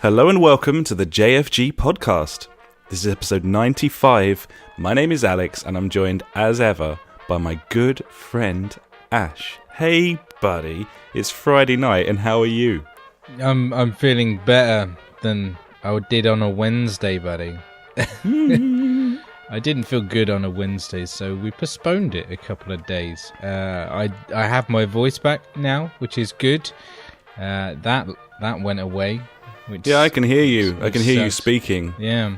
Hello and welcome to the JfG podcast. This is episode 95. My name is Alex and I'm joined as ever by my good friend Ash. Hey buddy, it's Friday night and how are you? I'm feeling better than I did on a Wednesday, buddy. I didn't feel good on a Wednesday, so we postponed it a couple of days. I have my voice back now, which is good. That went away. Yeah, I can hear you. I can hear you speaking. Yeah.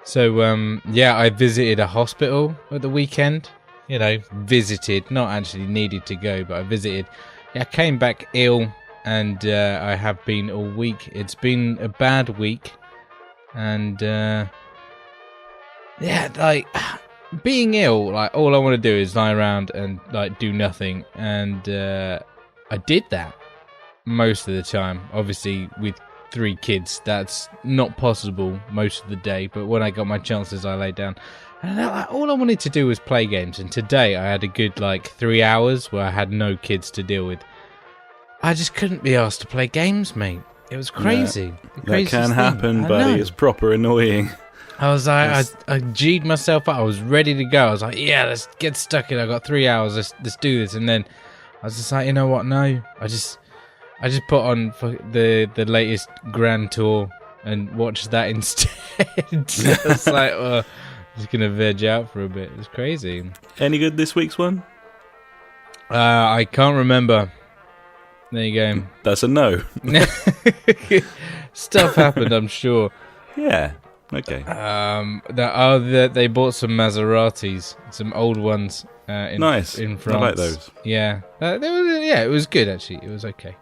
So, I visited a hospital at the weekend. You know, visited, not actually needed to go, but I visited. I came back ill, and I have been all week. It's been a bad week, and being ill, like all I want to do is lie around and like do nothing, and I did that most of the time. Obviously, with 3 kids, that's not possible most of the day, but when I got my chances, I lay down. And all I wanted to do was play games, and today I had a good 3 hours where I had no kids to deal with. I just couldn't be asked to play games, mate. It was crazy. That can happen, buddy. It's proper annoying. I was like, I G'd myself up. I was ready to go. I was like, yeah, let's get stuck in. I got 3 hours. Let's do this. And then I was just like, you know what? No, I just put on the latest Grand Tour and watched that instead. I was like, I'm just gonna veg out for a bit. It's crazy. Any good this week's one? I can't remember. There you go. That's a no. Stuff happened, I'm sure. Yeah. Okay. They bought some Maseratis, some old ones. Nice. In France. I like those. Yeah. It was good actually. It was okay.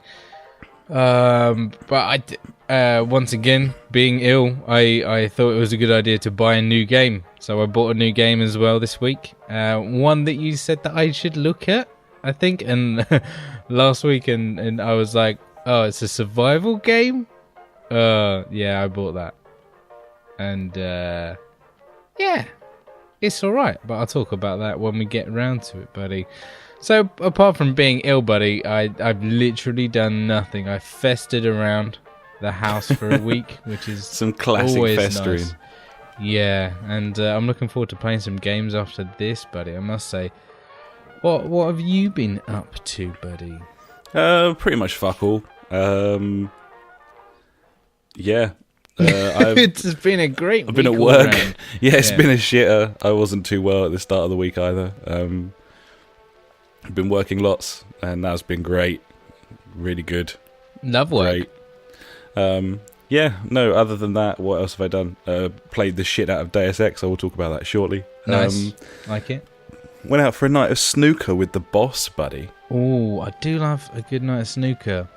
But once again, being ill, I thought it was a good idea to buy a new game. So I bought a new game as well this week. One that you said that I should look at, I think, and last week, and I was like, oh, it's a survival game? Yeah, I bought that. And, it's alright, but I'll talk about that when we get around to it, buddy. So, apart from being ill, buddy, I've literally done nothing. I festered around the house for a week, which is some classic always festering. Nice. Yeah, and I'm looking forward to playing some games after this, buddy, I must say. What have you been up to, buddy? Pretty much fuck all. Yeah. It's been a great week. I've been at work. It's Yeah. been a shitter. I wasn't too well at the start of the week either. I've been working lots, and that's been great. Really good. Love work. Great. Other than that, what else have I done? Played the shit out of Deus Ex. I will talk about that shortly. Nice. Like it. Went out for a night of snooker with the boss, buddy. Oh, I do love a good night of snooker.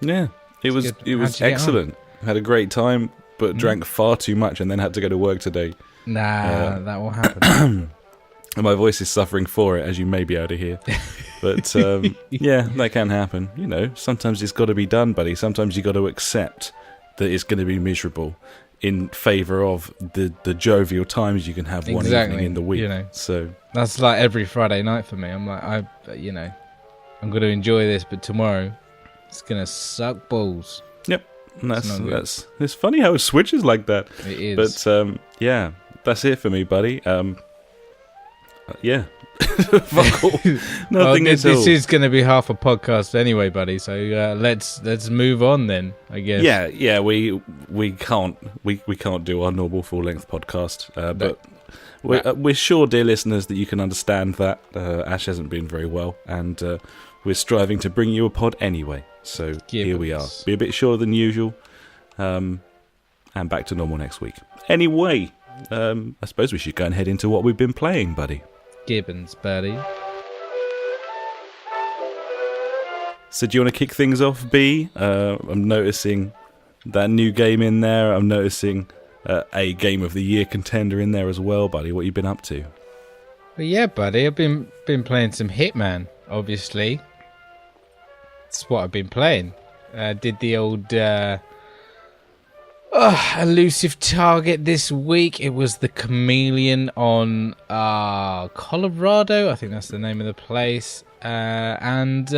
Yeah, it was excellent. Had a great time, but drank far too much and then had to go to work today. Nah, that will happen. And my voice is suffering for it, as you may be able to hear. But, yeah, that can happen. You know, sometimes it's got to be done, buddy. Sometimes you got to accept that it's going to be miserable in favour of the jovial times you can have one evening in the week. You know, so that's like every Friday night for me. I'm like, I'm going to enjoy this, but tomorrow it's going to suck balls. Yep. And it's funny how it switches like that. It is. But, yeah, that's it for me, buddy. Yeah. Fuck all. Nothing this at all. is going to be half a podcast anyway, buddy. So let's move on then, I guess. Yeah. We can't do our normal full length podcast, but we're sure, dear listeners, that you can understand that Ash hasn't been very well, and we're striving to bring you a pod anyway. So here we are. Be a bit shorter than usual, and back to normal next week. Anyway, I suppose we should go and head into what we've been playing, buddy. Gibbons, buddy. So do you want to kick things off, B? I'm noticing that new game in there. I'm noticing a Game of the Year contender in there as well, buddy. What you been up to? Well, yeah, buddy. I've been playing some Hitman, obviously. That's what I've been playing. Did the old elusive target this week. It was the Chameleon on Colorado. I think that's the name of the place. And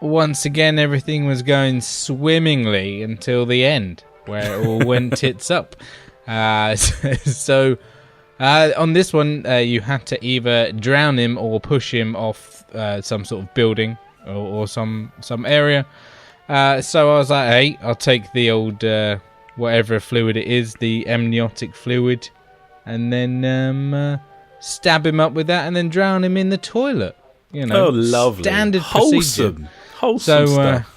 once again, everything was going swimmingly until the end, where it all went tits up. So on this one, you had to either drown him or push him off some sort of building or some area. So I was like, hey, I'll take the old whatever fluid it is, the amniotic fluid, and then stab him up with that, and then drown him in the toilet. You know, lovely, standard wholesome stuff.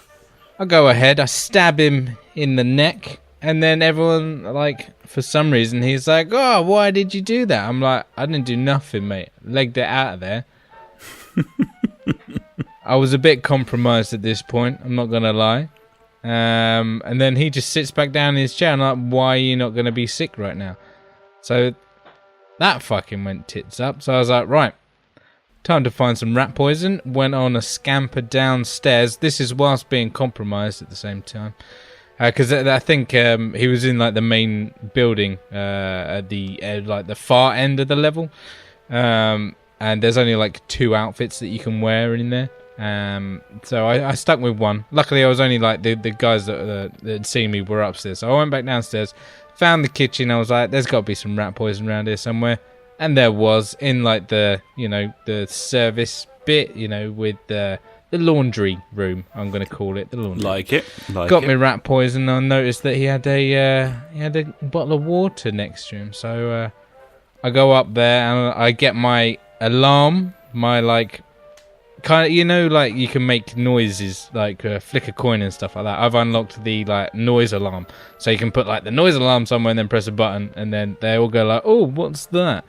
I go ahead, I stab him in the neck, and then everyone, like, for some reason, he's like, "Oh, why did you do that?" I'm like, "I didn't do nothing, mate. Legged it out of there." I was a bit compromised at this point, I'm not gonna lie. And then he just sits back down in his chair, and I'm like, "Why are you not gonna be sick right now?" So that fucking went tits up. So I was like, right, time to find some rat poison. Went on a scamper downstairs. This is whilst being compromised at the same time. Because I think he was in like the main building at the like the far end of the level. And there's only like 2 outfits that you can wear in there. So I stuck with one. Luckily, I was only like the guys that had seen me were upstairs. So I went back downstairs, found the kitchen. I was like, there's got to be some rat poison around here somewhere. And there was, in like the, you know, the service bit, you know, with the laundry room, I'm going to call it, the laundry. Like it. Got me rat poison. I noticed that he had a bottle of water next to him. So I go up there and I get my alarm, my like, kind of, you know, like you can make noises like flick a coin and stuff like that. I've unlocked the like noise alarm, so you can put like the noise alarm somewhere and then press a button, and then they all go like, "Oh, what's that?"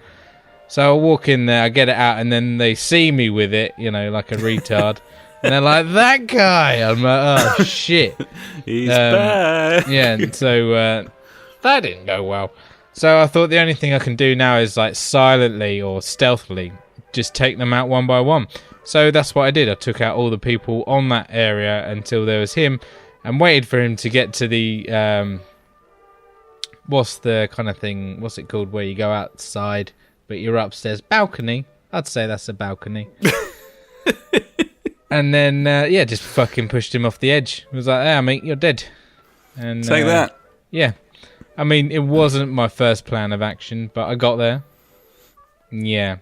So I walk in there, I get it out, and then they see me with it, you know, like a retard, and they're like, "That guy!" I'm like, "Oh shit, he's back." Yeah, and so that didn't go well. So I thought the only thing I can do now is like silently or stealthily just take them out one by one. So that's what I did. I took out all the people on that area until there was him, and waited for him to get to the what's the kind of thing? What's it called? Where you go outside, but you're upstairs. Balcony. I'd say that's a balcony. And then just fucking pushed him off the edge. I was like, "Ah, mate, you're dead." And take that. Yeah. I mean, it wasn't my first plan of action, but I got there. Yeah.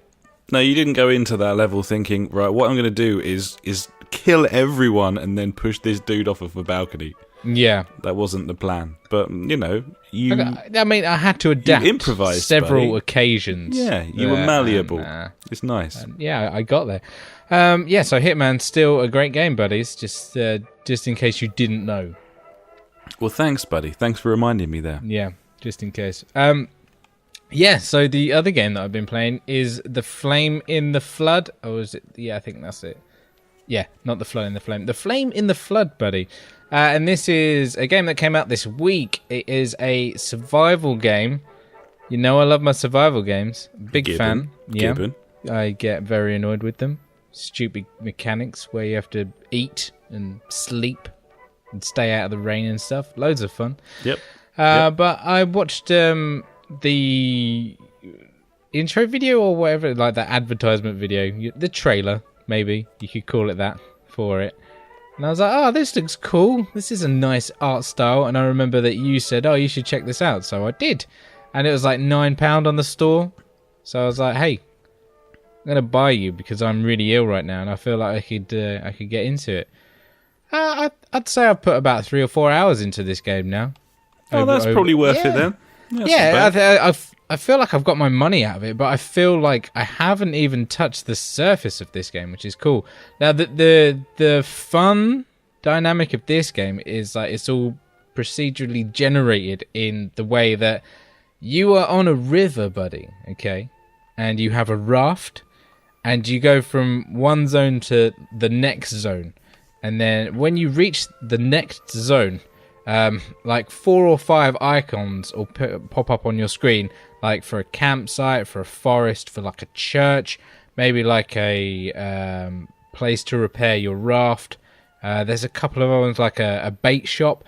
No, you didn't go into that level thinking, right, what I'm going to do is kill everyone and then push this dude off of a balcony. Yeah. That wasn't the plan. But, you know, I mean, I had to adapt. You improvised, several occasions. Yeah, you were malleable. It's nice. Yeah, I got there. So Hitman's still a great game, buddies, just in case you didn't know. Well, thanks, buddy. Thanks for reminding me there. Yeah, just in case. So the other game that I've been playing is The Flame in the Flood. Or is it? Yeah, I think that's it. Yeah, not The Flood in the Flame. The Flame in the Flood, buddy. And this is a game that came out this week. It is a survival game. You know I love my survival games. Big fan. Yeah. Gibbon. I get very annoyed with them. Stupid mechanics where you have to eat and sleep and stay out of the rain and stuff. Loads of fun. Yep. But I watched the intro video or whatever, like that advertisement video, the trailer, maybe you could call it that, for it. And I was like, oh, this looks cool. This is a nice art style. And I remember that you said, oh, you should check this out. So I did. And it was like £9 on the store. So I was like, hey, I'm going to buy you because I'm really ill right now. And I feel like I could get into it. I'd say I've put about 3 or 4 hours into this game now. Oh, that's probably worth it then. I feel like I've got my money out of it, but I feel like I haven't even touched the surface of this game, which is cool. Now, the fun dynamic of this game is like it's all procedurally generated in the way that you are on a river, buddy, okay? And you have a raft, and you go from one zone to the next zone. And then when you reach the next zone, like 4 or 5 icons will pop up on your screen, like for a campsite, for a forest, for like a church, maybe like a place to repair your raft. There's a couple of others, like a bait shop.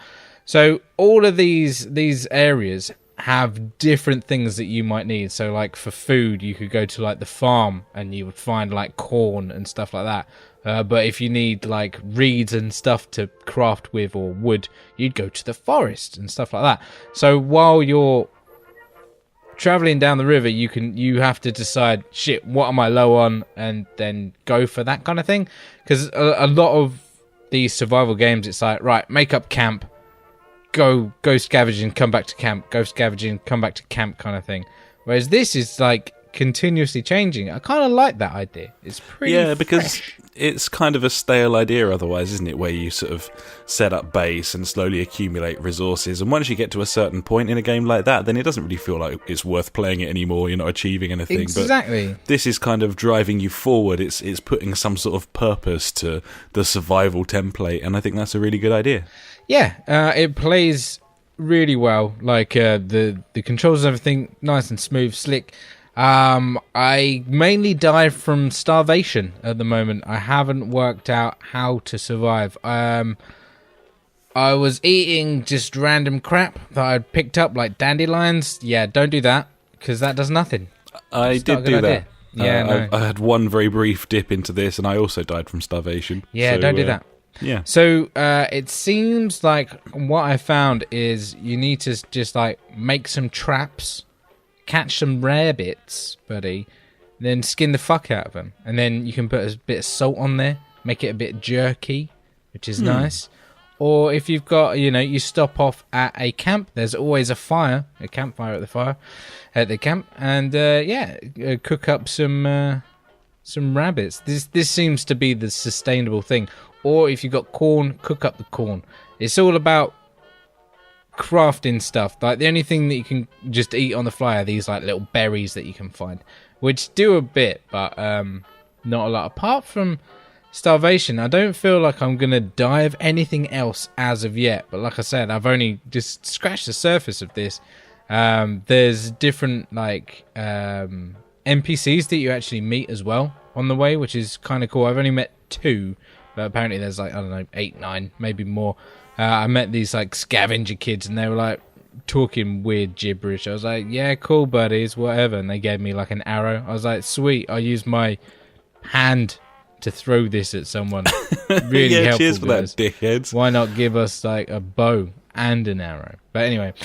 So all of these areas have different things that you might need. So like for food, you could go to like the farm and you would find like corn and stuff like that. But if you need like reeds and stuff to craft with or wood, you'd go to the forest and stuff like that. So while you're traveling down the river, you have to decide, shit, what am I low on, and then go for that kind of thing. Because a lot of these survival games, it's like, right, make up camp, go scavenging, come back to camp, go scavenging, come back to camp kind of thing. Whereas this is like continuously changing. I kind of like that idea. It's pretty because fresh. It's kind of a stale idea otherwise, isn't it, where you sort of set up base and slowly accumulate resources, and once you get to a certain point in a game like that, then it doesn't really feel like it's worth playing it anymore. You're not achieving anything. Exactly. But this is kind of driving you forward. It's putting some sort of purpose to the survival template, and I think that's a really good idea. Yeah, it plays really well. Like the controls and everything, nice and smooth, slick. I mainly die from starvation at the moment. I haven't worked out how to survive. I was eating just random crap that I'd picked up, like dandelions. Yeah, don't do that, because that does nothing. I did do that. Yeah, no. I had one very brief dip into this, and I also died from starvation. Yeah, so, don't do that. Yeah. So it seems like what I found is you need to just like make some traps, catch some rabbits, buddy, then skin the fuck out of them, and then you can put a bit of salt on there, make it a bit jerky, which is nice. Or if you've got, you stop off at a camp, there's always a campfire at the camp, and cook up some rabbits. This seems to be the sustainable thing. Or if you've got corn, cook up the corn. It's all about crafting stuff. Like the only thing that you can just eat on the fly are these like little berries that you can find, which do a bit, but not a lot. Apart from starvation, I don't feel like I'm gonna die of anything else as of yet. But like I said, I've only just scratched the surface of this. There's different like NPCs that you actually meet as well on the way, which is kind of cool. I've only met 2, but apparently there's like, I don't know, 8, 9, maybe more. I met these like scavenger kids, and they were like talking weird gibberish. I was like, yeah, cool buddies, whatever. And they gave me like an arrow. I was like, sweet, I'll use my hand to throw this at someone. Really yeah, helpful, cheers for guys. that, dickheads. Why not give us like a bow and an arrow? But anyway,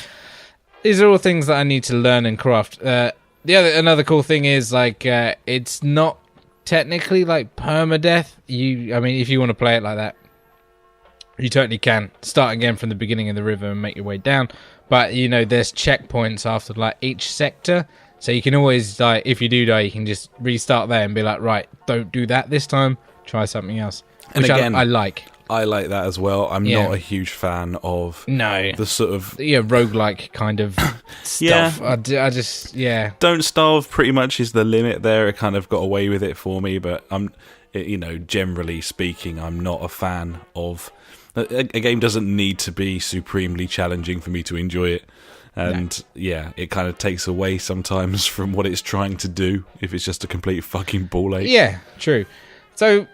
these are all things that I need to learn and craft. Another cool thing is like it's not technically like permadeath. If you want to play it like that, you totally can start again from the beginning of the river and make your way down. But there's checkpoints after like each sector, so you can always like, if you do die, you can just restart there and be like, right, don't do that this time. Try something else. And Which again, I like. I like that as well. I'm not a huge fan of the sort of roguelike kind of stuff. I just don't starve pretty much is the limit there. It kind of got away with it for me, but generally speaking, I'm not a fan of a game. Doesn't need to be supremely challenging for me to enjoy it. And it kind of takes away sometimes from what it's trying to do if it's just a complete fucking ball ache. Yeah, true. So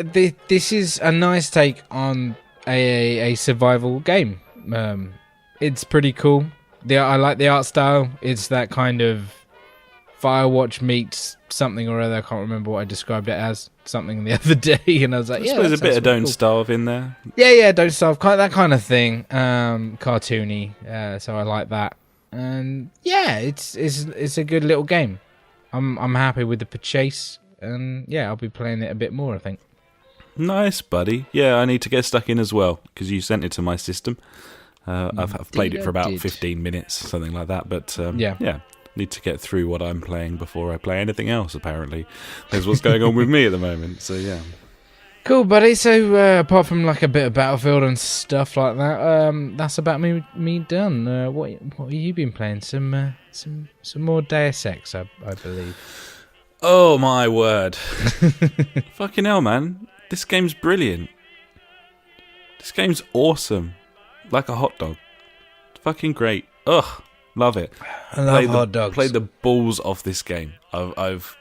this is a nice take on a survival game. It's pretty cool. I like the art style. It's that kind of Firewatch meets something or other. I can't remember what I described it as. Something the other day, and I was like, I suppose a bit of Don't Starve in there. Yeah, Don't Starve, that kind of thing. Cartoony. So I like that. And yeah, it's a good little game. I'm happy with the purchase. And yeah, I'll be playing it a bit more, I think. Nice, buddy. Yeah, I need to get stuck in as well, because you sent it to my system. I've played it for about 15 minutes, something like that. But need to get through what I'm playing before I play anything else, apparently. That's what's going on with me at the moment, so yeah. Cool, buddy. So apart from like a bit of Battlefield and stuff like that, that's about me done. What have you been playing? Some more Deus Ex, I believe. Oh my word. Fucking hell, man. This game's brilliant. This game's awesome. Like a hot dog. Fucking great. Ugh. Love it. I love hot dogs. Played the balls off this game. I've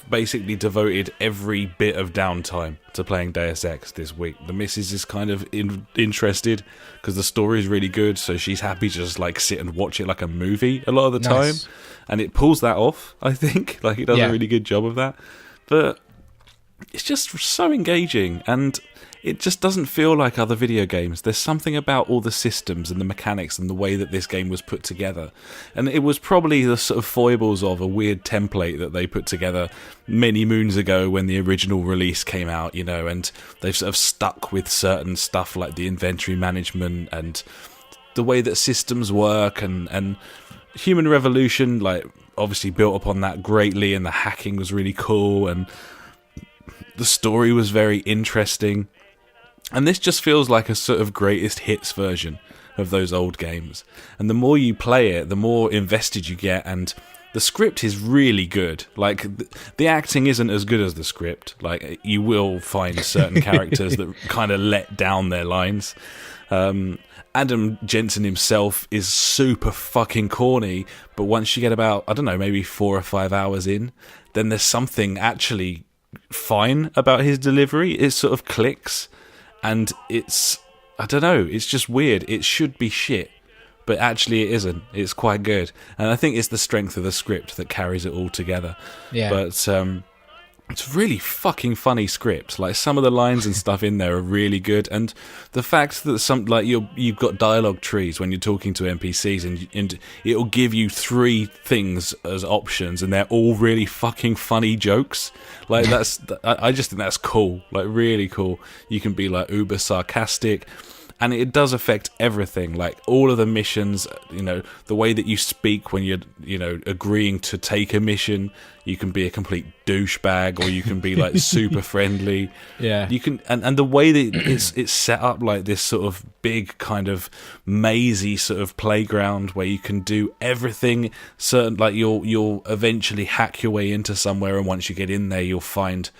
basically devoted every bit of downtime to playing Deus Ex this week. The missus is kind of interested because the story is really good, so she's happy to just like sit and watch it like a movie a lot of the time, and it pulls that off. I think like it does a really good job of that. But it's just so engaging, and it just doesn't feel like other video games. There's something about all the systems and the mechanics and the way that this game was put together. And it was probably the sort of foibles of a weird template that they put together many moons ago when the original release came out, you know, and they've sort of stuck with certain stuff like the inventory management and the way that systems work, and Human Revolution, like, obviously built upon that greatly, and the hacking was really cool, and the story was very interesting. And this just feels like a sort of greatest hits version of those old games. And the more you play it, the more invested you get, and the script is really good. Like, the acting isn't as good as the script. Like, you will find certain characters that kind of let down their lines. Adam Jensen himself is super fucking corny, but once you get about, I don't know, maybe 4 or 5 hours in, then there's something actually fine about his delivery. It sort of clicks, and it's, I don't know, it's just weird. It should be shit, but actually it isn't. It's quite good, and I think it's the strength of the script that carries it all together. Yeah. But it's really fucking funny script. Like, some of the lines and stuff in there are really good, and the fact that some, like, you've got dialogue trees when you're talking to NPCs, and it'll give you 3 things as options, and they're all really fucking funny jokes. Like, I just think that's cool. Like, really cool. You can be like uber sarcastic, and it does affect everything. Like, all of the missions, you know, the way that you speak when you're, you know, agreeing to take a mission. You can be a complete douchebag, or you can be like super friendly. Yeah. You can, and the way that it's set up like this sort of big kind of mazy sort of playground where you can do everything. Certain, like, you'll eventually hack your way into somewhere, and once you get in there, you'll find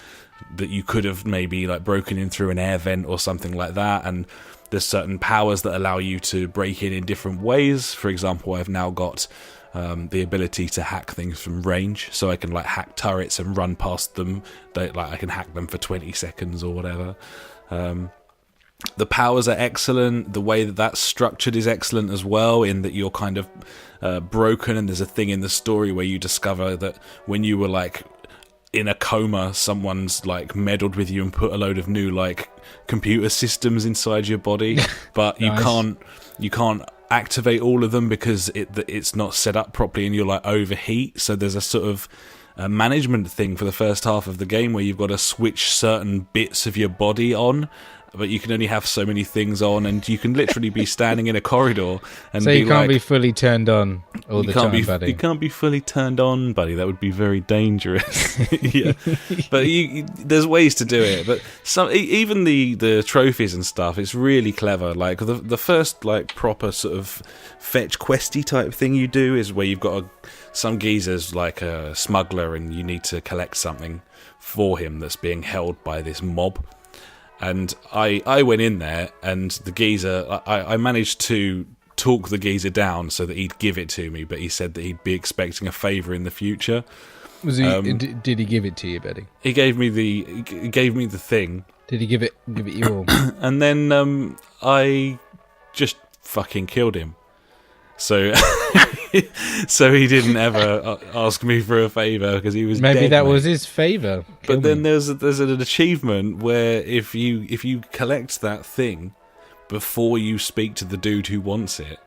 that you could have maybe like broken in through an air vent or something like that, and there's certain powers that allow you to break in different ways. For example, I've now got the ability to hack things from range, so I can like hack turrets and run past them. Like, I can hack them for 20 seconds or whatever. The powers are excellent. The way that that's structured is excellent as well, in that you're kind of broken, and there's a thing in the story where you discover that when you were like in a coma, someone's like meddled with you and put a load of new like computer systems inside your body, but Nice. you can't activate all of them because it's not set up properly, and you're like overheat. So there's a sort of management thing for the first half of the game where you've got to switch certain bits of your body on, but you can only have so many things on, and you can literally be standing in a corridor and So you can't like, be fully turned on all the time, buddy. you can't be fully turned on, buddy. That would be very dangerous. Yeah, but there's ways to do it. But even the trophies and stuff, it's really clever. Like, the first like proper sort of fetch questy type thing you do is where you've got some geezer's like a smuggler, and you need to collect something for him that's being held by this mob. And I went in there, and the geezer, I managed to talk the geezer down so that he'd give it to me, but he said that he'd be expecting a favour in the future. Was he? Did he give it to you, buddy? He gave me the thing. Did he give it you all? And then I just fucking killed him. So so he didn't ever ask me for a favour because he was Maybe dead, that mate. was his favour. But then there's an achievement where if you collect that thing before you speak to the dude who wants it,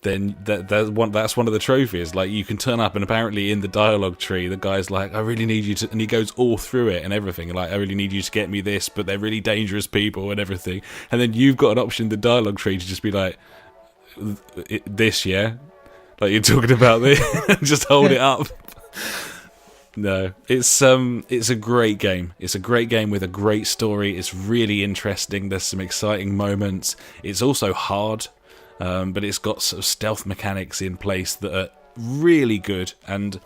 then that's one of the trophies. Like, you can turn up, and apparently in the dialogue tree, the guy's like, "I really need you to," and he goes all through it and everything. Like, "I really need you to get me this, but they're really dangerous people and everything." And then you've got an option in the dialogue tree to just be like, "This, yeah." Like, you're talking about this, just hold it up. No, it's a great game. It's a great game with a great story. It's really interesting. There's some exciting moments. It's also hard, but it's got sort of stealth mechanics in place that are really good. And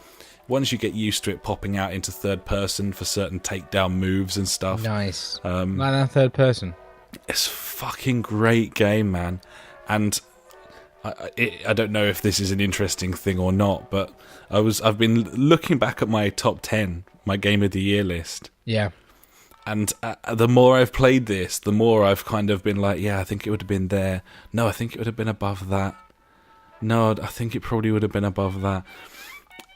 once you get used to it popping out into third person for certain takedown moves and stuff, nice. Like that third person. it's a fucking great game, man. And I don't know if this is an interesting thing or not, but I've been looking back at my top 10, my Game of the Year list. Yeah. And the more I've played this, the more I've kind of been like, yeah, I think it would have been there. No, I think it would have been above that. No, I think it probably would have been above that.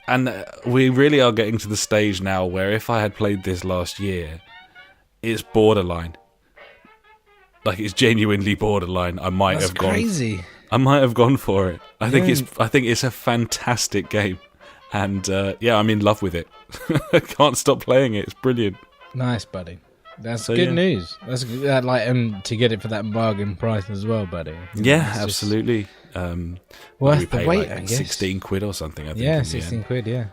And we really are getting to the stage now where if I had played this last year, it's borderline. Like, it's genuinely borderline. I might have gone for it. I think it's a fantastic game, and I'm in love with it. I can't stop playing it. It's brilliant. Nice, buddy. That's good news. That's to get it for that bargain price as well, buddy. Yeah, absolutely. Worth the wait, I guess. 16 quid or something, I think. Yeah, 16 quid, yeah.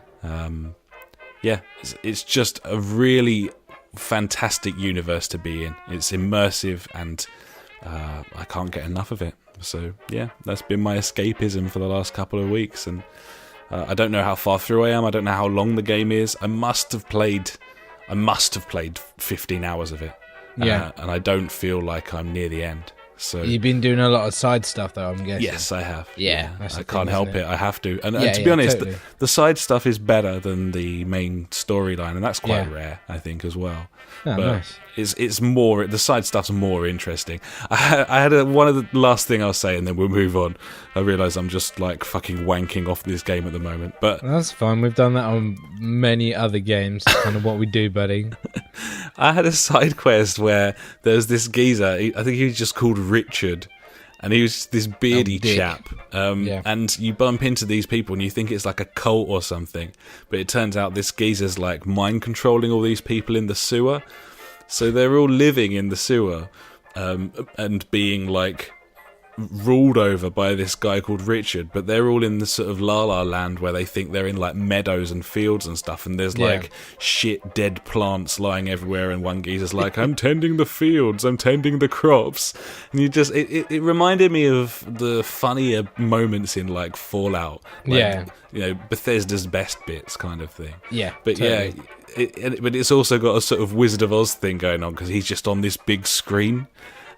It's just a really fantastic universe to be in. It's immersive, and I can't get enough of it. So, yeah, that's been my escapism for the last couple of weeks, and I don't know how far through I am. I don't know how long the game is. I must have played 15 hours of it. Yeah. And I don't feel like I'm near the end. So you've been doing a lot of side stuff, though, I'm guessing. Yes, I have. Yeah. I can't help it. I have to. And to be honest, totally. the side stuff is better than the main storyline, and that's quite rare, I think, as well. Oh, but nice. it's more, the side stuff's more interesting. I had one of the last thing I'll say, and then we'll move on. I realise I'm just like fucking wanking off this game at the moment, but that's fine. We've done that on many other games. Kind of what we do, buddy. I had a side quest where there's this geezer. I think he was just called Richard, and he was this beardy chap. And you bump into these people, and you think it's like a cult or something, but it turns out this geezer's like mind controlling all these people in the sewer. So they're all living in the sewer, and being like ruled over by this guy called Richard, but they're all in the sort of La La Land where they think they're in like meadows and fields and stuff, and there's like shit dead plants lying everywhere, and one geezer's like, I'm tending the fields, I'm tending the crops, and you just it reminded me of the funnier moments in like Fallout, like, you know, Bethesda's best bits kind of thing. But totally. But it's also got a sort of Wizard of Oz thing going on, because he's just on this big screen.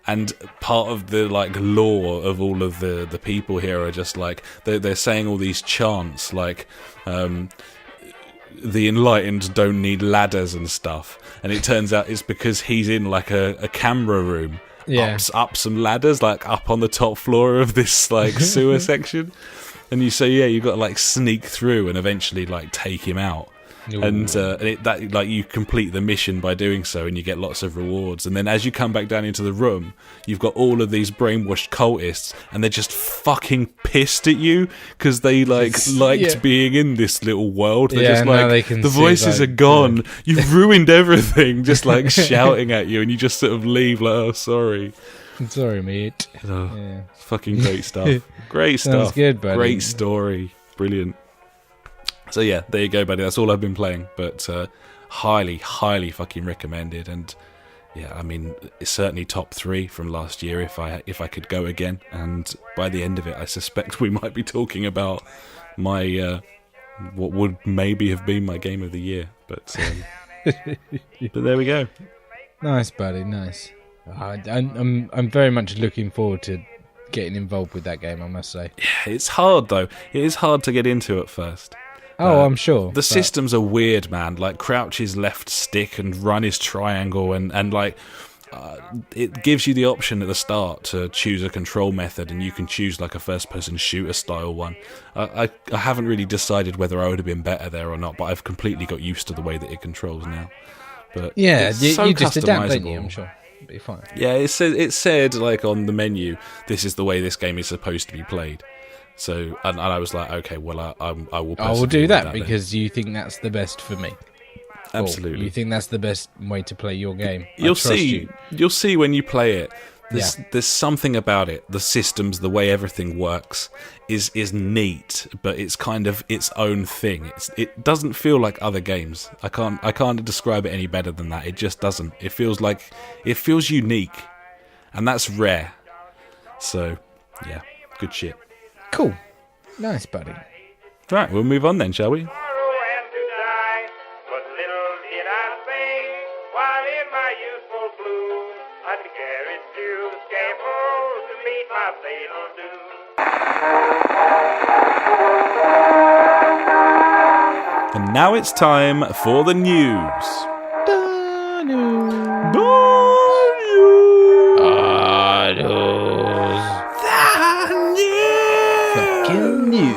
And part of the like lore of all of the people here are just like they're saying all these chants like the enlightened don't need ladders and stuff, and it turns out it's because he's in like a camera room up some ladders, like up on the top floor of this like sewer section, and you say you got to like sneak through and eventually like take him out. Ooh. And that like you complete the mission by doing so, and you get lots of rewards. And then as you come back down into the room, you've got all of these brainwashed cultists, and they're just fucking pissed at you because they liked being in this little world. They're just like, the voices are gone. You've ruined everything. Just like shouting at you, and you just sort of leave like, oh, sorry. I'm sorry, mate. Fucking great stuff. Great stuff. Sounds good, buddy. Great story. Brilliant. So yeah, there you go, buddy. That's all I've been playing, but highly, highly fucking recommended. And yeah, I mean, it's certainly top 3 from last year if I could go again. And by the end of it, I suspect we might be talking about my what would maybe have been my game of the year. But but there we go. Nice, buddy. Nice. I'm very much looking forward to getting involved with that game, I must say. Yeah, it's hard though. It is hard to get into at first. Oh, I'm sure. The systems are weird, man. Like, crouch is left stick and run is triangle, and like, it gives you the option at the start to choose a control method, and you can choose like a first-person shooter style one. I haven't really decided whether I would have been better there or not, but I've completely got used to the way that it controls now. But yeah, it's you just adapt, don't you? I'm sure. It'll be fine. Yeah, it said like on the menu, this is the way this game is supposed to be played. So, and I was like, okay, well, I will. I will do that because you think that's the best for me. Absolutely, you think that's the best way to play your game. You'll see. You'll see when you play it. There's something about it. The systems, the way everything works, is neat, but it's kind of its own thing. It doesn't feel like other games. I can't describe it any better than that. It just doesn't. It feels unique, and that's rare. So, yeah, good shit. Cool. Nice, buddy. Right, we'll move on then, shall we? And now it's time for the news. The news. Fucking news.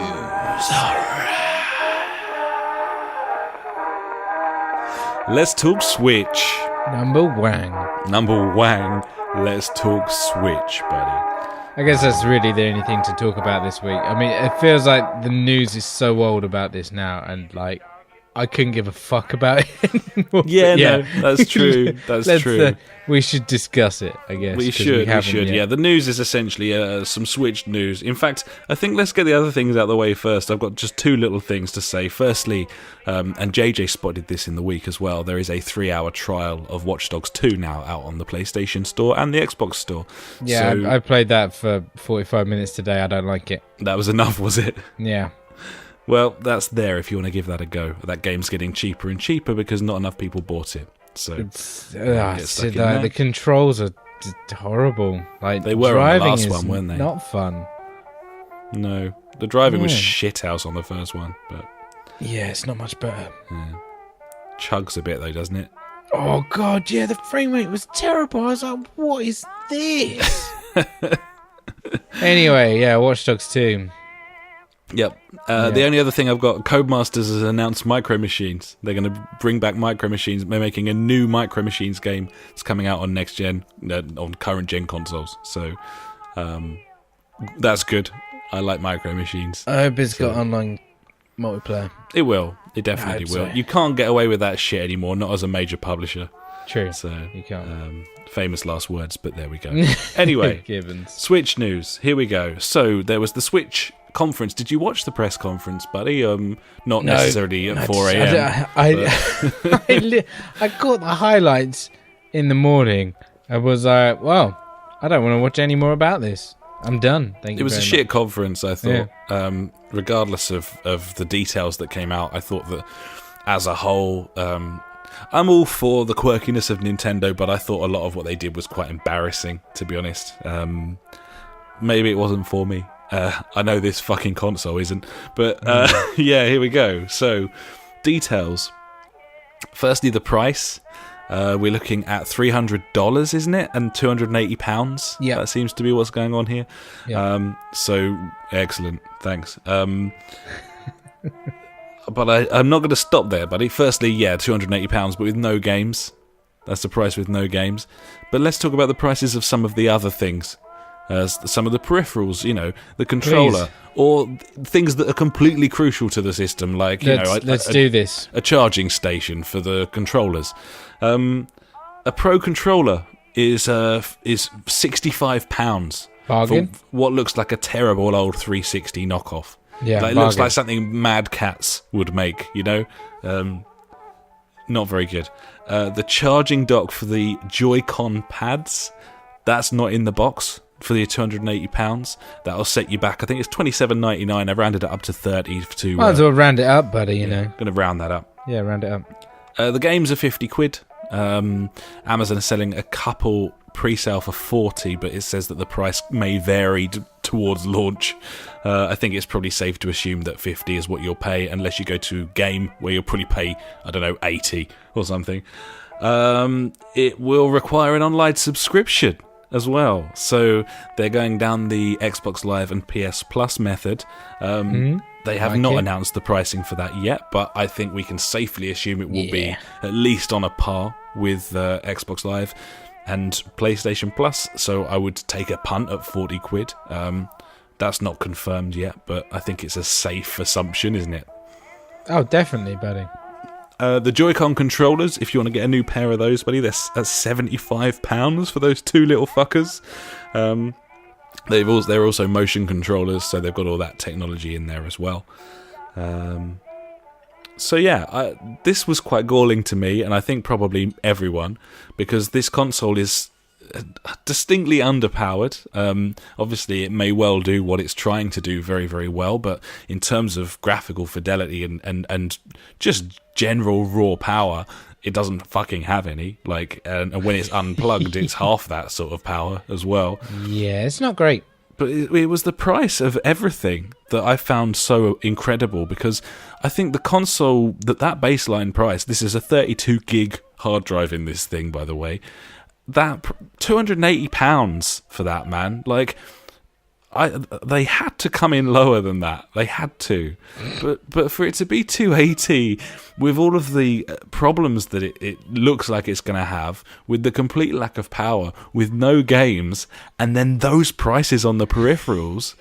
Let's talk Switch. Number one. Number one, let's talk Switch, buddy. I guess that's really the only thing to talk about this week. I mean, it feels like the news is so old about this now, and like I couldn't give a fuck about it anymore. Yeah, no, that's true. That's true. We should discuss it, I guess. We should. Yeah, the news is essentially some Switch news. In fact, I think let's get the other things out of the way first. I've got just two little things to say. Firstly, and JJ spotted this in the week as well, there is a 3-hour trial of Watch Dogs 2 now out on the PlayStation Store and the Xbox Store. Yeah, so, I played that for 45 minutes today. I don't like it. That was enough, was it? Yeah. Well, that's there if you want to give that a go. That game's getting cheaper and cheaper because not enough people bought it. So the controls are horrible. Like they were on the last one, weren't they? Not fun. No, the driving was shithouse on the first one, but yeah, it's not much better. Yeah. Chugs a bit though, doesn't it? Oh god, yeah, the frame rate was terrible. I was like, what is this? Anyway, yeah, Watch Dogs 2. Yep. The only other thing I've got, Codemasters has announced Micro Machines. They're going to bring back Micro Machines. They're making a new Micro Machines game. It's coming out on next gen, on current gen consoles. So that's good. I like Micro Machines. I hope it's got online multiplayer. It will. It definitely will. So. You can't get away with that shit anymore, not as a major publisher. True. So you can't. Famous last words, but there we go. Anyway, Gibbons. Switch news. Here we go. So there was the Switch conference. Did you watch the press conference, buddy? Not necessarily at 4 a.m. I caught the highlights in the morning. I was like, well, I don't want to watch any more about this. I'm done. Thank you. It was a shit conference, I thought. Yeah. Regardless of the details that came out, I thought that as a whole, I'm all for the quirkiness of Nintendo, but I thought a lot of what they did was quite embarrassing, to be honest. Maybe it wasn't for me. I know this fucking console isn't, but yeah, here we go. So, details. Firstly, the price. We're looking at $300, isn't it? And £280. Yeah, that seems to be what's going on here. Yeah. So excellent, thanks. But I'm not going to stop there, buddy. Firstly, yeah, £280, but with no games. That's the price with no games. But let's talk about the prices of some of the other things. Some of the peripherals, the controller, or things that are completely crucial to the system, like let's do this. A charging station for the controllers. A Pro controller is £65 bargain. For what looks like a terrible old 360 knockoff. Yeah, it looks like something Mad Cats would make. Not very good. The charging dock for the Joy-Con pads, that's not in the box. For the £280, that'll set you back. I think it's $27.99. I rounded it up to $30 Might as well round it up, buddy. Going to round that up. Yeah, round it up. The games are £50. Amazon is selling a couple pre-sale for $40, but it says that the price may vary towards launch. I think it's probably safe to assume that $50 is what you'll pay, unless you go to Game, where you'll probably pay, I don't know, $80 or something. It will require an online subscription as well, so they're going down the Xbox Live and PS Plus method. They have not announced the pricing for that yet, but I think we can safely assume it will be at least on a par with Xbox Live and PlayStation Plus, so I would take a punt at £40. That's not confirmed yet, but I think it's a safe assumption, isn't it? Oh, definitely, buddy. The Joy-Con controllers, if you want to get a new pair of those, buddy, that's £75 for those two little fuckers. They're also motion controllers, so they've got all that technology in there as well. So yeah, this was quite galling to me, and I think probably everyone, because this console is distinctly underpowered. Obviously, it may well do what it's trying to do very, very well, but in terms of graphical fidelity and just general raw power, it doesn't fucking have any. And when it's unplugged, it's half that sort of power as well. Yeah, it's not great. But it was the price of everything that I found so incredible, because I think the console, that baseline price, this is a 32 gig hard drive in this thing, by the way, that £280 for that, man. they had to come in lower than that. They had to, but for it to be 280 with all of the problems that it looks like it's going to have, with the complete lack of power, with no games, and then those prices on the peripherals.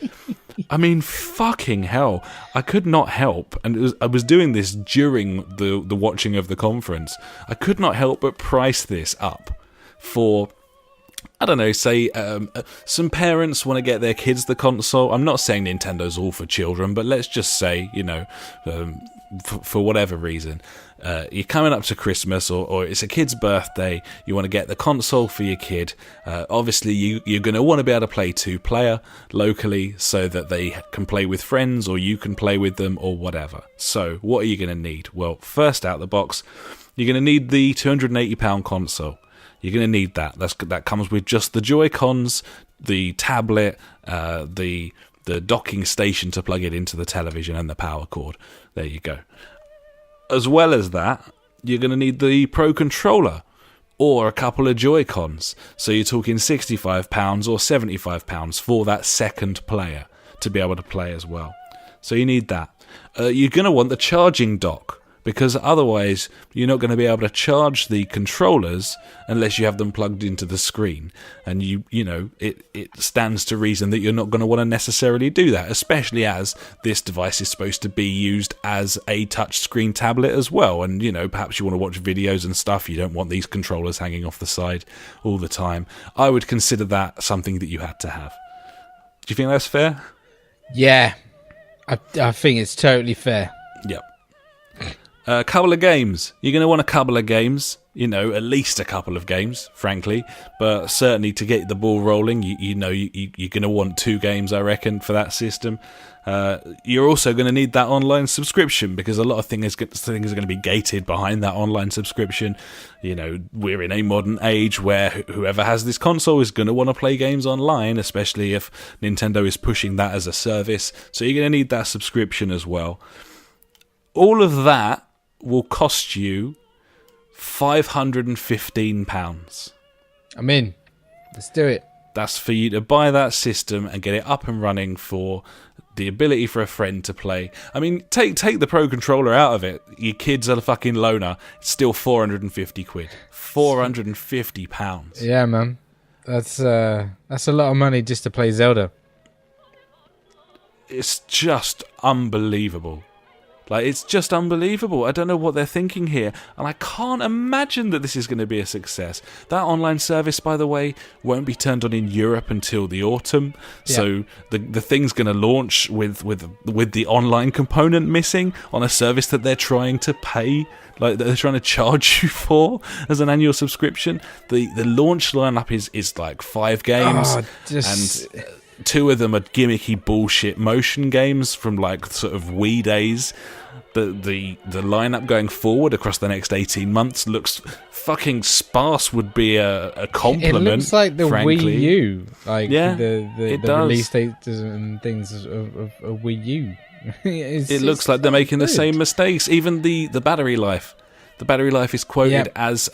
I mean, fucking hell! I could not help, and I was doing this during the watching of the conference. I could not help but price this up for, I don't know, say some parents want to get their kids the console. I'm not saying Nintendo's all for children, but let's just say, for whatever reason, you're coming up to Christmas or it's a kid's birthday, you want to get the console for your kid. Obviously, you're going to want to be able to play 2-player locally so that they can play with friends or you can play with them or whatever. So, what are you going to need? Well, first out the box, you're going to need the £280 console. You're going to need that. That comes with just the Joy-Cons, the tablet, the docking station to plug it into the television, and the power cord. There you go. As well as that, you're going to need the Pro Controller or a couple of Joy-Cons. So you're talking £65 or £75 for that second player to be able to play as well. So you need that. You're going to want the charging dock, because otherwise you're not going to be able to charge the controllers unless you have them plugged into the screen. And it stands to reason that you're not going to want to necessarily do that, especially as this device is supposed to be used as a touchscreen tablet as well. And, perhaps you want to watch videos and stuff. You don't want these controllers hanging off the side all the time. I would consider that something that you had to have. Do you think that's fair? Yeah, I think it's totally fair. Yep. A couple of games. You're going to want a couple of games, at least a couple of games, frankly. But certainly to get the ball rolling, you're going to want 2 games, I reckon, for that system. You're also going to need that online subscription, because a lot of things are going to be gated behind that online subscription. We're in a modern age where whoever has this console is going to want to play games online, especially if Nintendo is pushing that as a service. So you're going to need that subscription as well. All of that will cost you £515. I'm in. Let's do it. That's for you to buy that system and get it up and running for the ability for a friend to play. I mean, take the Pro Controller out of it. Your kid's a fucking loner. It's still £450. £450. Yeah, man. That's a lot of money just to play Zelda. It's just unbelievable. It's just unbelievable. I don't know what they're thinking here, and I can't imagine that this is going to be a success. That online service, by the way, won't be turned on in Europe until the autumn, so the thing's going to launch with the online component missing on a service that they're trying to pay, they're trying to charge you for as an annual subscription. The launch lineup is like 5 games, and 2 of them are gimmicky bullshit motion games from sort of Wii days. The lineup going forward across the next 18 months looks fucking sparse. Would be a compliment. It looks like the frankly. Wii U, the does. release dates and things of Wii U. It looks like they're making the same mistakes. Even the battery life. The battery life is quoted as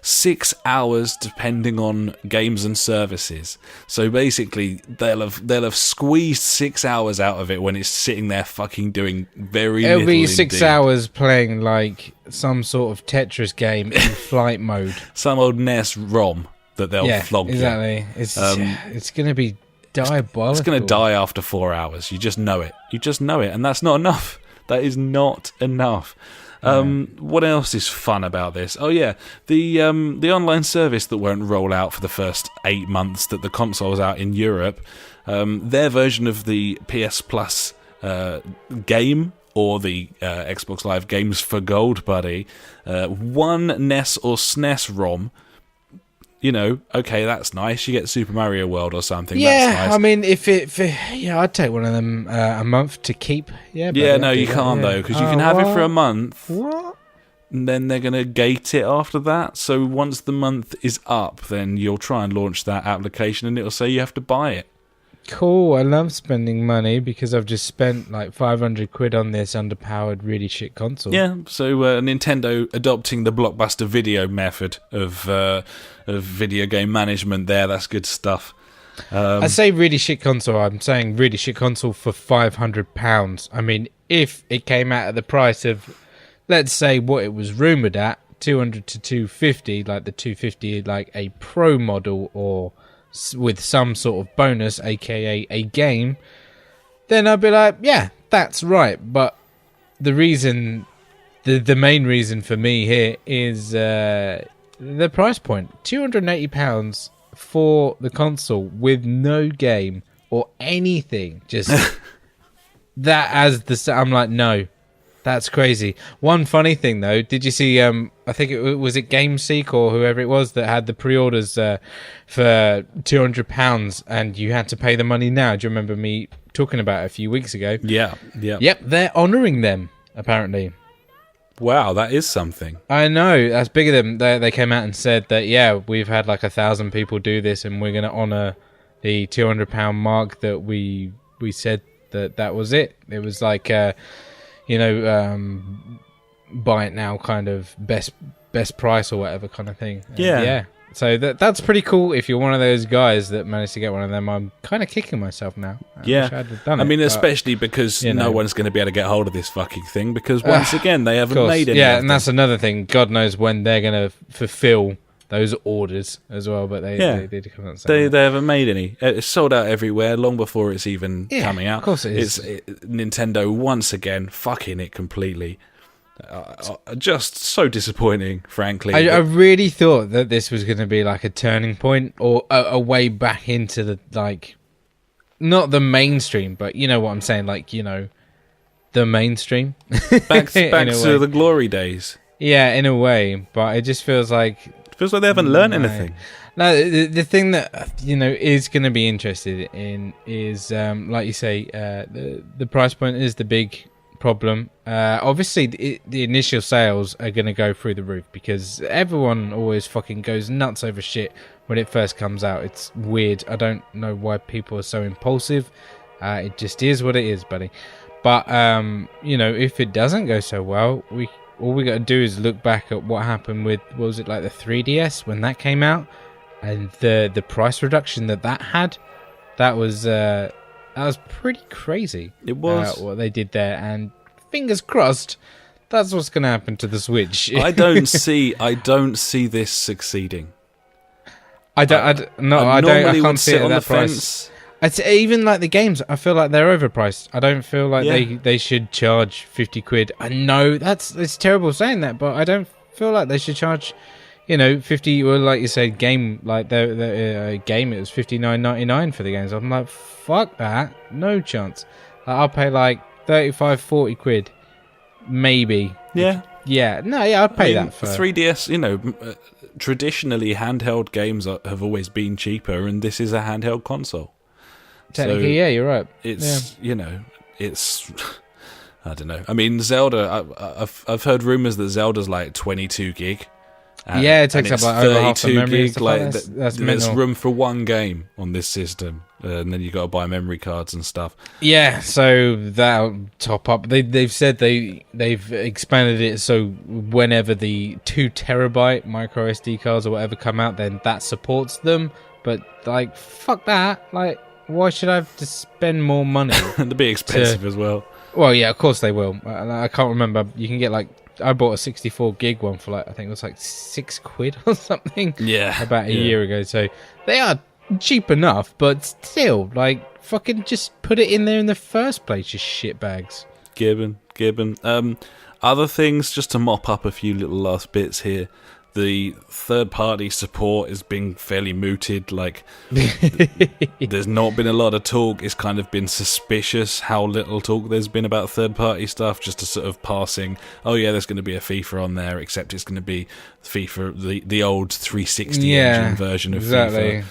6 hours, depending on games and services. So basically, they'll have squeezed 6 hours out of it when it's sitting there fucking doing very little. It'll be 6 hours playing some sort of Tetris game in flight mode. Some old NES ROM that they'll flog. Exactly. It's going to be diabolical. It's going to die after 4 hours. You just know it. And that's not enough. That is not enough. What else is fun about this? Oh yeah, the online service that won't roll out for the first 8 months that the console's out in Europe. Their version of the PS Plus game, or the Xbox Live Games for Gold, buddy. 1 NES or SNES ROM. Okay, that's nice. You get Super Mario World or something. Yeah, that's nice. I mean, I'd take one of them a month to keep. Yeah, no, you can't though, because you can have it for a month. What? And then they're going to gate it after that. So once the month is up, then you'll try and launch that application, and it'll say you have to buy it. Cool. I love spending money because I've just spent £500 on this underpowered, really shit console. Yeah. So Nintendo adopting the Blockbuster Video method of video game management. That's good stuff. I say really shit console. I'm saying really shit console for £500. I mean, if it came out at the price of, let's say, what it was rumoured at, 200 to 250, like the 250, like a pro model or with some sort of bonus, aka a game, then I'd be like, yeah, that's right. But the reason, the main reason for me here is the price point. £280 for the console with no game or anything. Just that as the... I'm like, no, that's crazy. One funny thing, though, did you see... I think it was GameSeek or whoever it was that had the pre-orders for £200 and you had to pay the money now. Do you remember me talking about it a few weeks ago? Yeah. Yep, they're honouring them, apparently. Wow, that is something. I know, that's bigger than... They came out and said that, yeah, we've had like 1,000 people do this and we're going to honour the £200 mark that we said that was it. It was like, buy it now kind of best price or whatever kind of thing. Yeah. So that's pretty cool. If you're one of those guys that managed to get one of them, I'm kind of kicking myself now. I wish I'd have done it. I mean, especially because no one's going to be able to get hold of this fucking thing because once again, they haven't made any. Yeah, and that's another thing. God knows when they're going to fulfill those orders as well, but they did come out and say they haven't made any. It's sold out everywhere long before it's even coming out. Of course it is. Nintendo once again fucking it completely. Just so disappointing, frankly. I really thought that this was going to be like a turning point or a way back into the, like, not the mainstream, but you know what I'm saying, like, the mainstream. back to the glory days. Yeah, in a way, but it just feels like they haven't learned anything. No, the thing that is going to be interested in is, like you say, the price point is the big problem. Obviously, the initial sales are going to go through the roof because everyone always fucking goes nuts over shit when it first comes out. It's weird. I don't know why people are so impulsive. It just is what it is, buddy. But if it doesn't go so well, all we got to do is look back at what happened with, what was it, like the 3DS when that came out, and the price reduction that had. That was pretty crazy. It was what they did there, and fingers crossed, that's what's going to happen to the Switch. I don't see this succeeding. I can't see it at that price. It's even like the games. I feel like they're overpriced. I don't feel like they should charge 50 quid. I know it's terrible saying that, but I don't feel like they should charge 50, or like you said, game, like the game, it was $59.99 for the games. I'm like, fuck that, no chance. I'll pay like 35, 40 quid, maybe. Yeah. I'd pay that for 3DS. Traditionally, handheld games have always been cheaper, and this is a handheld console. Technically, so you're right. It's it's. I don't know. I mean, Zelda. I've heard rumors that Zelda's like 22 gig. It takes up like over half the memory. Gig, there's room for one game on this system, and then you got to buy memory cards and stuff. Yeah, so that'll top up. They've said they've expanded it so whenever the 2 terabyte micro SD cards or whatever come out, then that supports them. But like, fuck that. Like, why should I have to spend more money? They'll be expensive as well. Well, yeah, of course they will. I can't remember. You can get like, I bought a 64 gig one for like, I think it was like 6 quid or something. Yeah. About a year ago. So they are cheap enough, but still, like, fucking just put it in there in the first place, you shitbags. Gibbon. Other things, just to mop up a few little last bits here. The third-party support is being fairly mooted. Like, there's not been a lot of talk. It's kind of been suspicious how little talk there's been about third-party stuff. Just a sort of passing, oh yeah, there's going to be a FIFA on there, except it's going to be FIFA, the old 360 engine version of FIFA.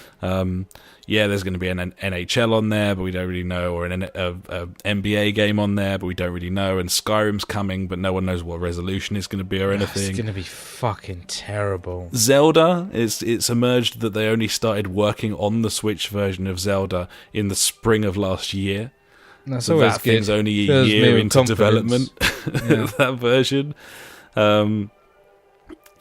There's going to be an NHL on there, but we don't really know, or an NBA game on there, but we don't really know, and Skyrim's coming, but no one knows what resolution it's going to be or anything. It's going to be fucking terrible. Zelda, it's emerged that they only started working on the Switch version of Zelda in the spring of last year. That's so always that good. thing's only a year into development, Yeah. that version.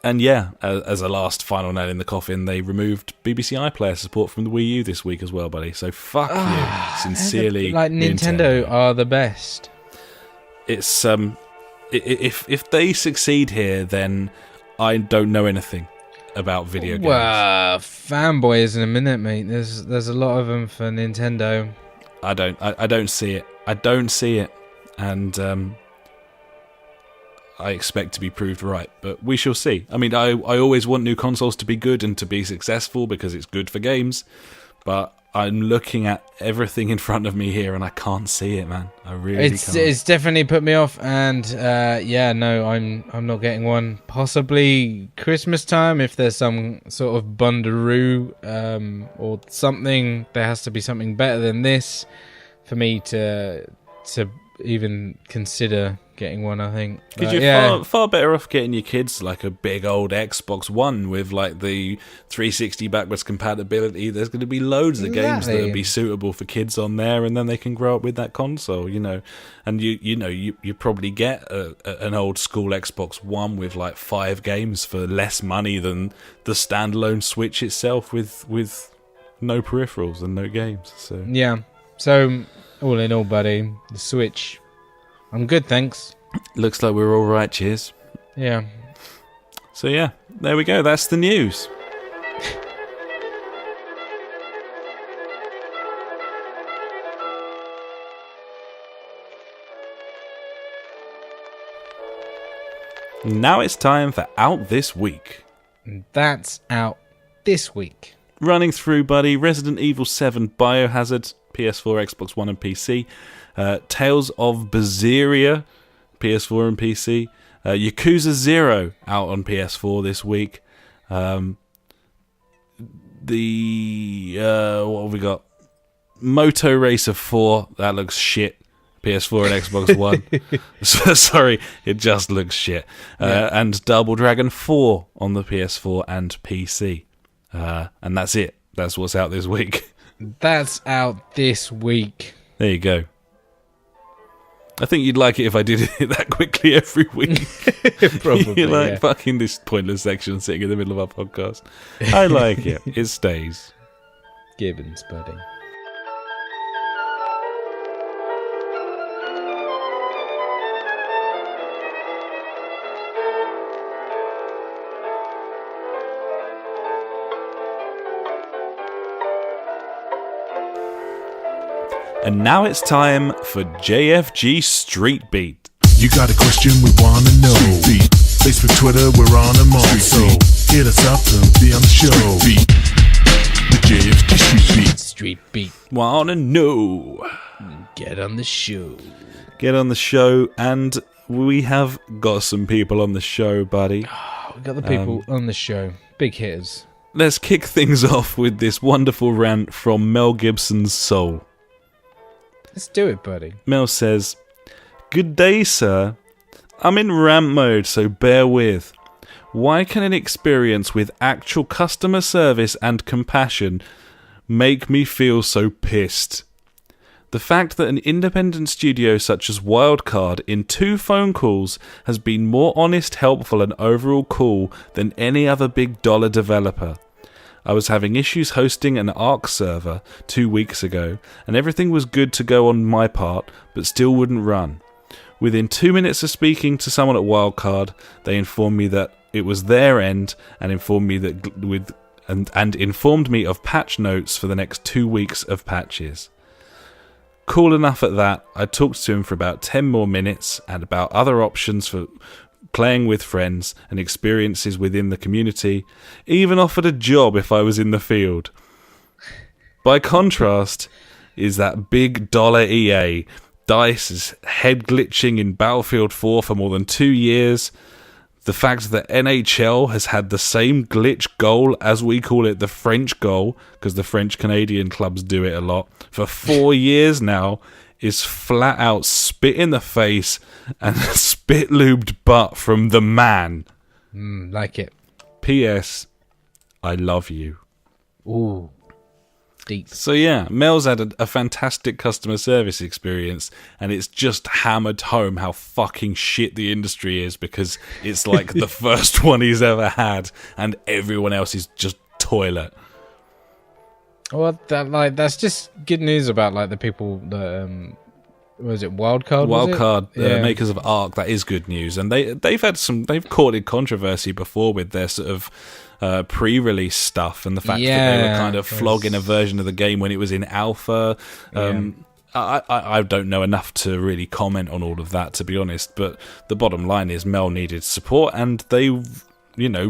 And yeah, as a last final nail in the coffin, they removed BBC iPlayer support from the Wii U this week as well, buddy. So fuck you, sincerely. Nintendo are the best. It's if they succeed here, then I don't know anything about video games. Well, fanboys in a minute, mate. There's a lot of them for Nintendo. I don't see it. I don't see it, and I expect to be proved right, but we shall see. I mean, I always want new consoles to be good and to be successful because it's good for games, but I'm looking at everything in front of me here and I can't see it, man. I really can't. It's definitely put me off, and no, I'm not getting one. Possibly Christmas time if there's some sort of bundaroo or something. There has to be something better than this for me to even consider getting one, I think. Because you're far better off getting your kids like a big old Xbox One with like the 360 backwards compatibility. There's going to be loads of games that will be suitable for kids on there, and then they can grow up with that console, you know. And you probably get an old school Xbox One with like 5 games for less money than the standalone Switch itself with no peripherals and no games. So yeah. So all in all, buddy, the Switch, I'm good, thanks. Looks like we're all right, cheers. Yeah. So yeah, there we go. That's the news. Now it's time for Out This Week. That's out this week. Running through, buddy, Resident Evil 7 Biohazard, PS4, Xbox One and PC. Tales of Berseria, PS4 and PC. Yakuza 0 out on PS4 this week. What have we got? Moto Racer 4, that looks shit. PS4 and Xbox One. Sorry, it just looks shit. And Double Dragon 4 on the PS4 and PC. And that's it. That's what's out this week. That's out this week. There you go. I think you'd like it if I did it that quickly every week. Probably, You're like, fucking this pointless section sitting in the middle of our podcast. I like it. It stays. Gibbons, buddy. And now it's time for JfG Street Beat. You got a question we wanna know. Street Beat. Facebook, Twitter, we're on them all. So hit us up and be on the show. Street Beat. The JfG Street Beat. Street Beat. Wanna know? Get on the show. Get on the show, and we have got some people on the show, buddy. We got the people on the show. Big hitters. Let's kick things off with this wonderful rant from Mel Gibson's soul. Let's do it, buddy. Mel says, "Good day, sir. I'm in rant mode, so bear with. Why can an experience with actual customer service and compassion make me feel so pissed? The fact that an independent studio such as Wildcard in 2 phone calls has been more honest, helpful and overall cool than any other big dollar developer. I was having issues hosting an Arc server 2 weeks ago, and everything was good to go on my part, but still wouldn't run. Within 2 minutes of speaking to someone at Wildcard, they informed me that it was their end, and informed me that informed me of patch notes for the next 2 weeks of patches. Cool enough at that, I talked to him for about 10 more minutes and about other options for playing with friends and experiences within the community, even offered a job if I was in the field. By contrast, is that big dollar EA. DICE is head glitching in Battlefield 4 for more than 2 years. The fact that NHL has had the same glitch goal, as we call it the French goal, because the French-Canadian clubs do it a lot, for 4 years now, is flat out spit in the face and spit lubed butt from the man. Like it. P.S. I love you. Ooh. Deep. So yeah, Mel's had a fantastic customer service experience, and it's just hammered home how fucking shit the industry is, because it's like the first one he's ever had, and everyone else is just toilet. Well, that's just good news about like the people that was it Wildcard? Wildcard, makers of Ark. That is good news, and they've courted controversy before with their sort of pre-release stuff, and the fact that they were kind of flogging a version of the game when it was in alpha. I don't know enough to really comment on all of that, to be honest. But the bottom line is Mel needed support, and they,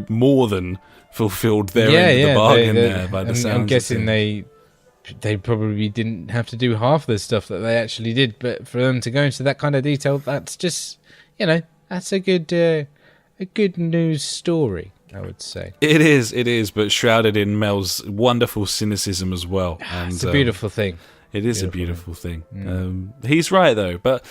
more than fulfilled their end of the bargain there. By the sounds, I'm guessing they probably didn't have to do half the stuff that they actually did, but for them to go into that kind of detail, that's just, that's a good news story, I would say. It is, but shrouded in Mel's wonderful cynicism as well. And it's a beautiful thing. It is a beautiful thing. He's right, though, but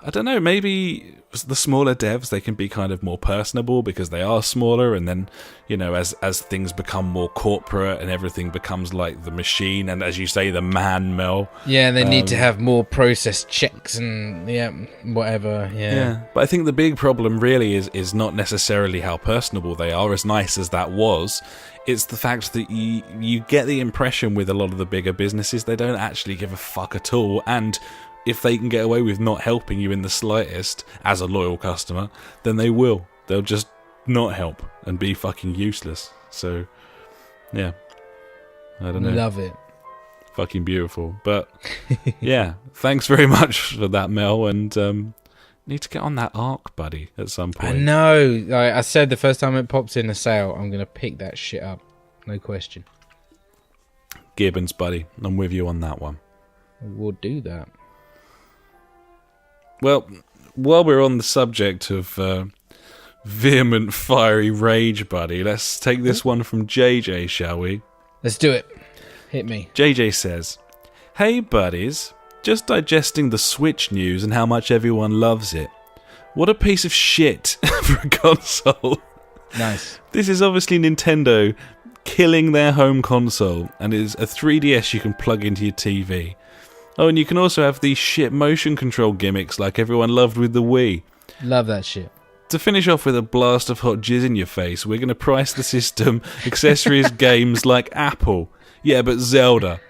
I don't know, maybe the smaller devs, they can be kind of more personable because they are smaller, and then, as things become more corporate and everything becomes like the machine, and as you say, the man Mel. Yeah, they need to have more process checks and, whatever, yeah. But I think the big problem really is not necessarily how personable they are, as nice as that was. It's the fact that you get the impression with a lot of the bigger businesses, they don't actually give a fuck at all, and if they can get away with not helping you in the slightest as a loyal customer, then they will. They'll just not help and be fucking useless. So, yeah. I don't know. Love it. Fucking beautiful. But, yeah. Thanks very much for that, Mel. And need to get on that Ark, buddy, at some point. I know. Like I said the first time it pops in a sale, I'm going to pick that shit up. No question. Gibbons, buddy. I'm with you on that one. We'll do that. Well, while we're on the subject of vehement, fiery rage, buddy, let's take this one from JJ, shall we? Let's do it. Hit me. JJ says, "Hey, buddies. Just digesting the Switch news and how much everyone loves it. What a piece of shit for a console. Nice. This is obviously Nintendo killing their home console, and it is a 3DS you can plug into your TV. Oh, and you can also have these shit motion control gimmicks like everyone loved with the Wii. Love that shit. To finish off with a blast of hot jizz in your face, we're going to price the system, accessories, games like Apple. Yeah, but Zelda.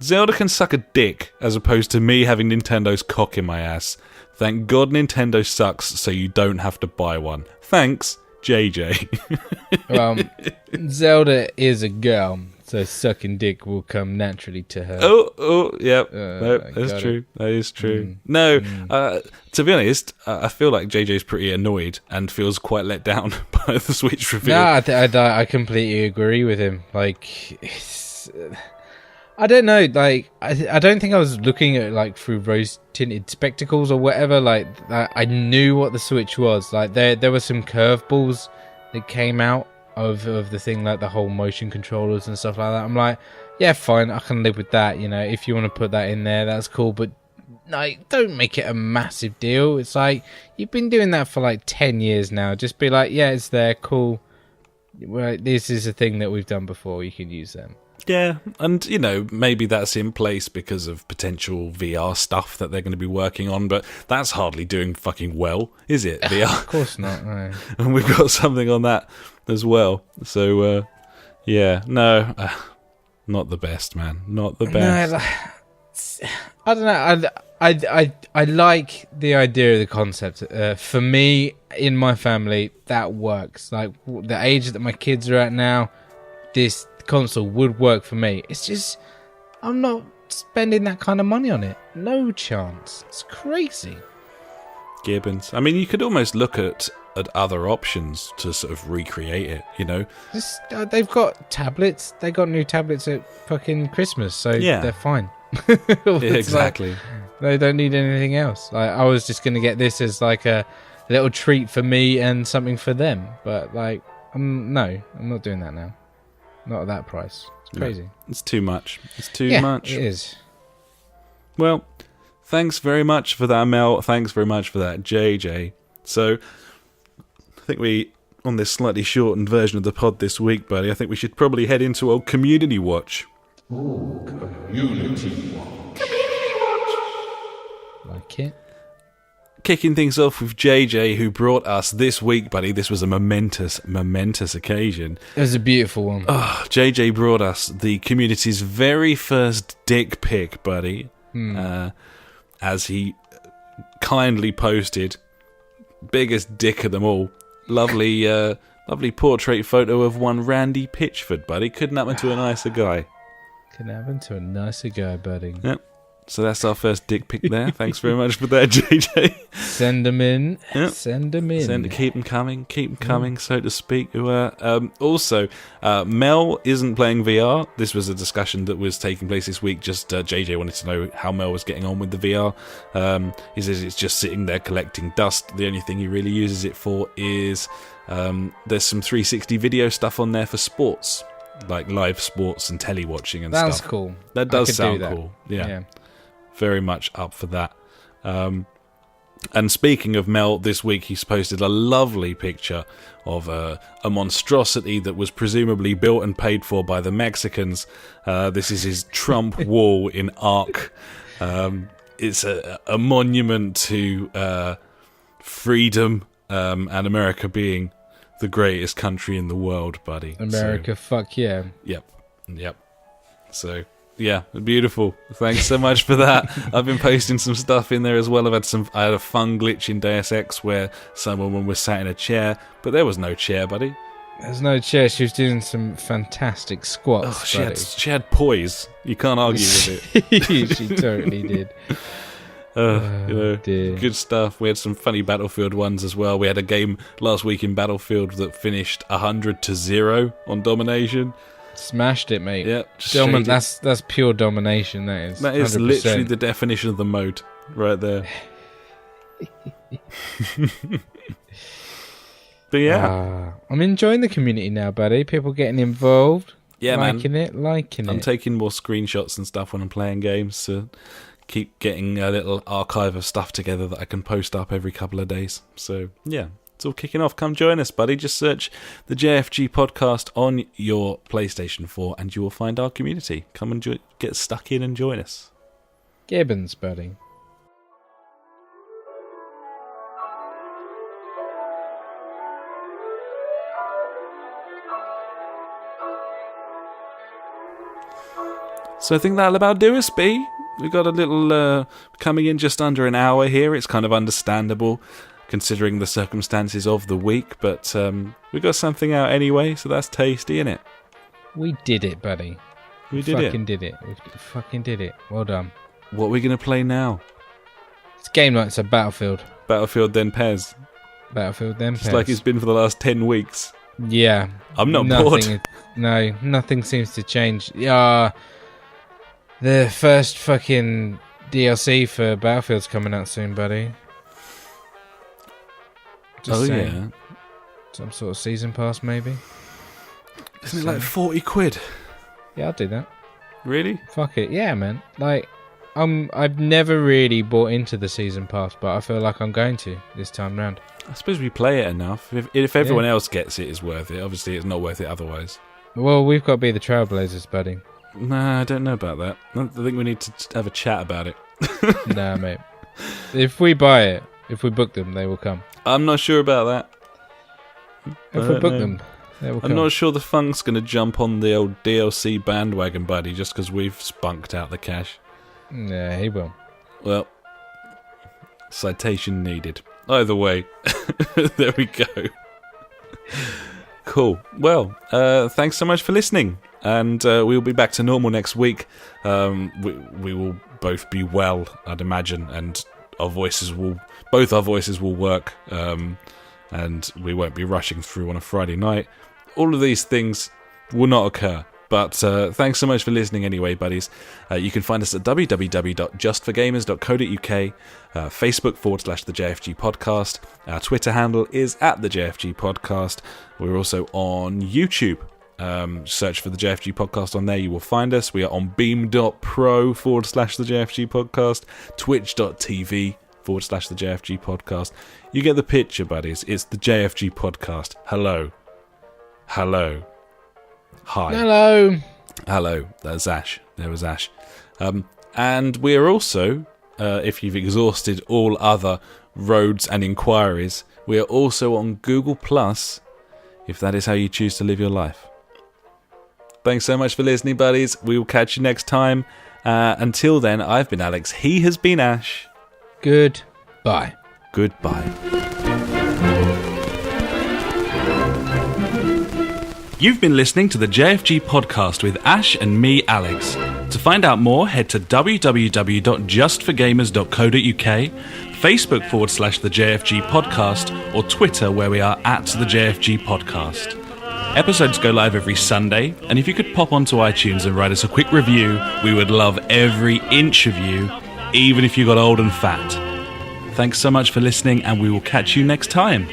Zelda can suck a dick, as opposed to me having Nintendo's cock in my ass. Thank God Nintendo sucks, so you don't have to buy one. Thanks, JJ." Well, Zelda is a girl, so sucking dick will come naturally to her. Yep. That's true. That is true. To be honest, I feel like JJ's pretty annoyed and feels quite let down by the Switch reveal. No, I completely agree with him. Like, I don't know. Like, I don't think I was looking at like through rose-tinted spectacles or whatever. Like, I knew what the Switch was. Like, there were some curveballs that came out of the thing, like the whole motion controllers and stuff like that. I'm like, yeah, fine, I can live with that. If you want to put that in there, that's cool. But like, don't make it a massive deal. It's like you've been doing that for like 10 years now. Just be like, yeah, it's there, cool. Well, this is a thing that we've done before. You can use them. Yeah, and maybe that's in place because of potential VR stuff that they're going to be working on, but that's hardly doing fucking well, is it, VR? Of course not, no. And we've got something on that as well. So, not the best, man. Not the best. No, I don't know. I like the idea of the concept. For me, in my family, that works. Like, the age that my kids are at now, this console would work for me. It's just, I'm not spending that kind of money on it. No chance. It's crazy. Gibbons. I mean, you could almost look at other options to sort of recreate it, They've got tablets. They got new tablets at fucking Christmas, so they're fine. Exactly. Like, they don't need anything else. Like, I was just going to get this as like a little treat for me and something for them, but like, I'm not doing that now. Not at that price. It's crazy. No, it's too much. It's too much. It is. Well, thanks very much for that, Mel. Thanks very much for that, JJ. So, I think we, on this slightly shortened version of the pod this week, buddy, I think we should probably head into old Community Watch. Ooh, community watch. Like it. Kicking things off with JJ, who brought us this week, buddy. This was a momentous occasion. It was a beautiful one. JJ brought us the community's very first dick pic, buddy. As he kindly posted, biggest dick of them all. Lovely portrait photo of one Randy Pitchford, buddy. Couldn't happen to a nicer guy. Couldn't happen to a nicer guy, buddy. Yep. So that's our first dick pic there. Thanks very much for that, JJ. Send them in. Yep. Send them in. Keep them coming, so to speak. Also, Mel isn't playing VR. This was a discussion that was taking place this week. Just JJ wanted to know how Mel was getting on with the VR. He says it's just sitting there collecting dust. The only thing he really uses it for is there's some 360 video stuff on there for sports, like live sports and telly watching and stuff. That's cool. That does sound cool. Yeah. Very much up for that. And speaking of Mel, this week he's posted a lovely picture of a monstrosity that was presumably built and paid for by the Mexicans. This is his Trump wall in Arc. It's a monument to freedom and America being the greatest country in the world, buddy. America, fuck yeah. Yep. So... yeah, beautiful. Thanks so much for that. I've been posting some stuff in there as well. I had a fun glitch in Deus Ex where some woman was sat in a chair, but there was no chair, buddy. There's no chair. She was doing some fantastic squats. She had poise. You can't argue with it. She totally did. Dear. Good stuff. We had some funny Battlefield ones as well. We had a game last week in Battlefield that finished 100-0 on domination. Smashed it, mate. Yeah, that's pure domination. That is 100%. Literally the definition of the mode right there. But yeah, I'm enjoying the community now, buddy. People getting involved. Yeah, liking man. it. I'm taking more screenshots and stuff when I'm playing games to keep getting a little archive of stuff together that I can post up every couple of days. So yeah. It's all kicking off. Come join us, buddy. Just search the JfG podcast on your PlayStation 4 and you will find our community. Come and get stuck in and join us. Gibbons, buddy. So I think that'll about do us, B. We've got a little coming in just under an hour here. It's kind of understandable considering the circumstances of the week, but we got something out anyway, so that's tasty, innit? We did it, buddy. We fucking did it. We fucking did it. Well done. What are we going to play now? It's game night, so Battlefield. Battlefield, then Pez. Battlefield, then Pez. Just like it's been for the last 10 weeks. Yeah. I'm not bored. No, nothing seems to change. Yeah. The first fucking DLC for Battlefield's coming out soon, buddy. Just saying. Yeah. Some sort of season pass, maybe. Isn't it like 40 quid? Yeah, I'll do that. Really? Fuck it. Yeah, man. Like, I've never really bought into the season pass, but I feel like I'm going to this time round. I suppose we play it enough. If everyone else gets it, it's worth it. Obviously, it's not worth it otherwise. Well, we've got to be the trailblazers, buddy. Nah, I don't know about that. I think we need to have a chat about it. Nah, mate. If we buy it, if we book them, they will come. I'm not sure about that. If we book them, they will come. I'm not sure the funk's going to jump on the old DLC bandwagon, buddy, just because we've spunked out the cash. Yeah, he will. Well, citation needed. Either way, there we go. Cool. Well, thanks so much for listening. And we'll be back to normal next week. We will both be well, I'd imagine, and both our voices will work, and we won't be rushing through on a Friday night. All of these things will not occur. But thanks so much for listening anyway, buddies. You can find us at www.justforgamers.co.uk, Facebook /the JfG podcast. Our Twitter handle is @the JfG podcast. We're also on YouTube. Search for the JfG podcast on there, you will find us. We are on beam.pro /the JfG podcast, twitch.tv /the JfG podcast. You get the picture, buddies. It's the JfG podcast. Hello. Hi. Hello. Hello, there's Ash. There was Ash. And we are also, if you've exhausted all other roads and inquiries, we are also on Google Plus, if that is how you choose to live your life. Thanks so much for listening, buddies. We will catch you next time. Until then, I've been Alex. He has been Ash. Goodbye. Goodbye. You've been listening to the JfG podcast with Ash and me, Alex. To find out more, head to www.justforgamers.co.uk, Facebook/the JfG podcast, or Twitter, where we are at the JfG podcast. Episodes go live every Sunday, and if you could pop onto iTunes and write us a quick review, we would love every inch of you, even if you got old and fat. Thanks so much for listening, and we will catch you next time.